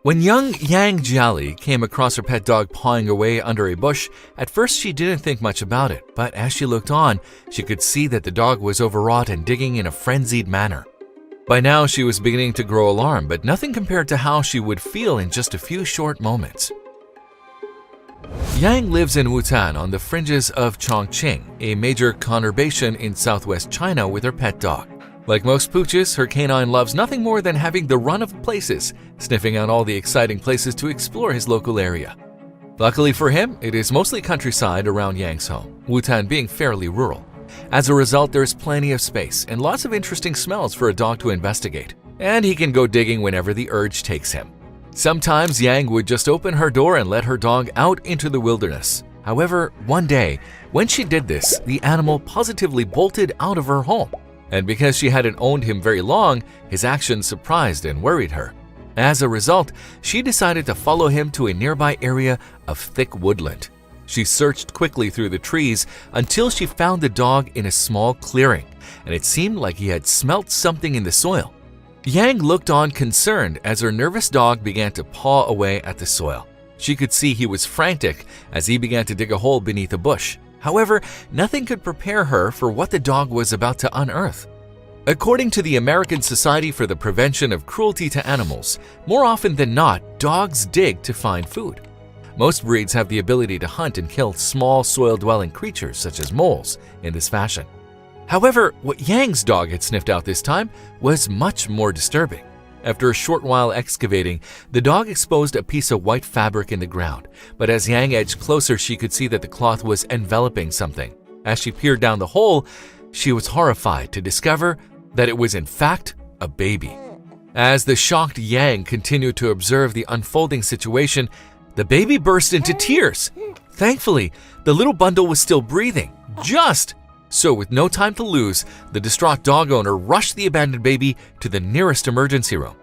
When young Yang Jiali came across her pet dog pawing away under a bush, at first she didn't think much about it, but as she looked on, she could see that the dog was overwrought and digging in a frenzied manner. By now, she was beginning to grow alarmed, but nothing compared to how she would feel in just a few short moments. Yang lives in Wutan on the fringes of Chongqing, a major conurbation in southwest China, with her pet dog. Like most pooches, her canine loves nothing more than having the run of places, sniffing out all the exciting places to explore his local area. Luckily for him, it is mostly countryside around Yang's home, Wutan being fairly rural. As a result, there is plenty of space and lots of interesting smells for a dog to investigate, and he can go digging whenever the urge takes him. Sometimes Yang would just open her door and let her dog out into the wilderness. However, one day, when she did this, the animal positively bolted out of her home. And because she hadn't owned him very long, his actions surprised and worried her. As a result, she decided to follow him to a nearby area of thick woodland. She searched quickly through the trees until she found the dog in a small clearing, and it seemed like he had smelt something in the soil. Yang looked on concerned as her nervous dog began to paw away at the soil. She could see he was frantic as he began to dig a hole beneath a bush. However, nothing could prepare her for what the dog was about to unearth. According to the American Society for the Prevention of Cruelty to Animals, more often than not, dogs dig to find food. Most breeds have the ability to hunt and kill small soil-dwelling creatures such as moles in this fashion. However, what Yang's dog had sniffed out this time was much more disturbing. After a short while excavating, the dog exposed a piece of white fabric in the ground, but as Yang edged closer, she could see that the cloth was enveloping something. As she peered down the hole, she was horrified to discover that it was in fact a baby. As the shocked Yang continued to observe the unfolding situation, the baby burst into tears. Thankfully, the little bundle was still breathing. So with no time to lose, the distraught dog owner rushed the abandoned baby to the nearest emergency room.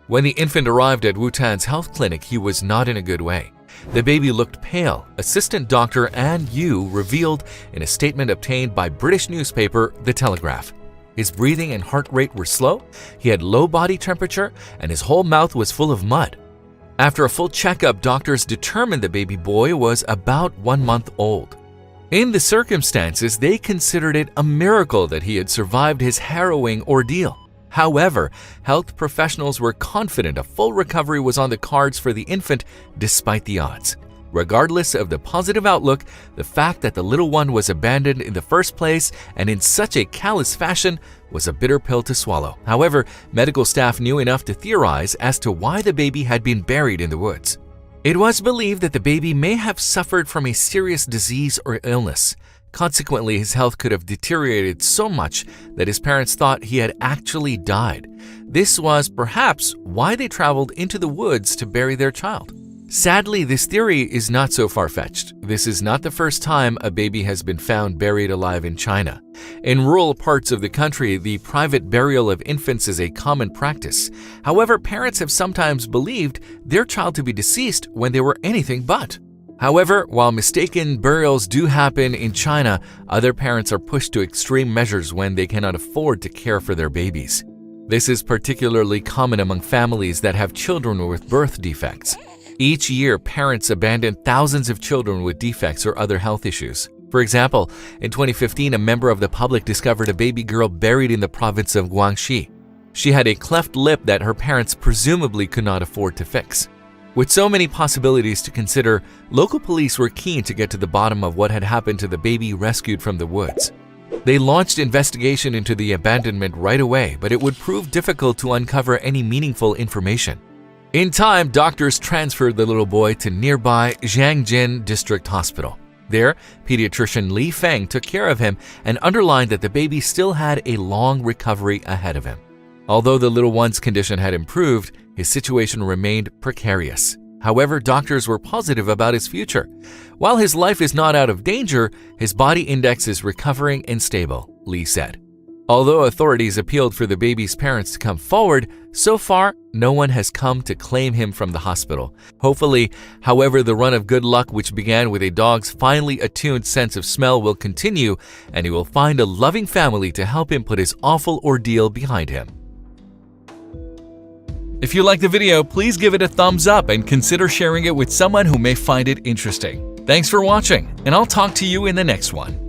When the infant arrived at Wutan's health clinic, he was not in a good way. The baby looked pale, Assistant Dr. An Yu revealed in a statement obtained by British newspaper The Telegraph. His breathing and heart rate were slow, he had low body temperature, and his whole mouth was full of mud. After a full checkup, doctors determined the baby boy was about 1 month old. In the circumstances, they considered it a miracle that he had survived his harrowing ordeal. However, health professionals were confident a full recovery was on the cards for the infant despite the odds. Regardless of the positive outlook, the fact that the little one was abandoned in the first place and in such a callous fashion was a bitter pill to swallow. However, medical staff knew enough to theorize as to why the baby had been buried in the woods. It was believed that the baby may have suffered from a serious disease or illness. Consequently, his health could have deteriorated so much that his parents thought he had actually died. This was perhaps why they traveled into the woods to bury their child. Sadly, this theory is not so far-fetched. This is not the first time a baby has been found buried alive in China. In rural parts of the country, the private burial of infants is a common practice. However, parents have sometimes believed their child to be deceased when they were anything but. However, while mistaken burials do happen in China, other parents are pushed to extreme measures when they cannot afford to care for their babies. This is particularly common among families that have children with birth defects. Each year, parents abandon thousands of children with defects or other health issues. For example, in 2015, a member of the public discovered a baby girl buried in the province of Guangxi. She had a cleft lip that her parents presumably could not afford to fix. With so many possibilities to consider, local police were keen to get to the bottom of what had happened to the baby rescued from the woods. They launched investigation into the abandonment right away, but it would prove difficult to uncover any meaningful information. In time, doctors transferred the little boy to nearby Jiangjin District Hospital. There, pediatrician Li Feng took care of him and underlined that the baby still had a long recovery ahead of him. Although the little one's condition had improved, his situation remained precarious. However, doctors were positive about his future. While his life is not out of danger, his body index is recovering and stable, Li said. Although authorities appealed for the baby's parents to come forward, so far, no one has come to claim him from the hospital. Hopefully, however, the run of good luck which began with a dog's finely attuned sense of smell will continue, and he will find a loving family to help him put his awful ordeal behind him. If you liked the video, please give it a thumbs up and consider sharing it with someone who may find it interesting. Thanks for watching, and I'll talk to you in the next one.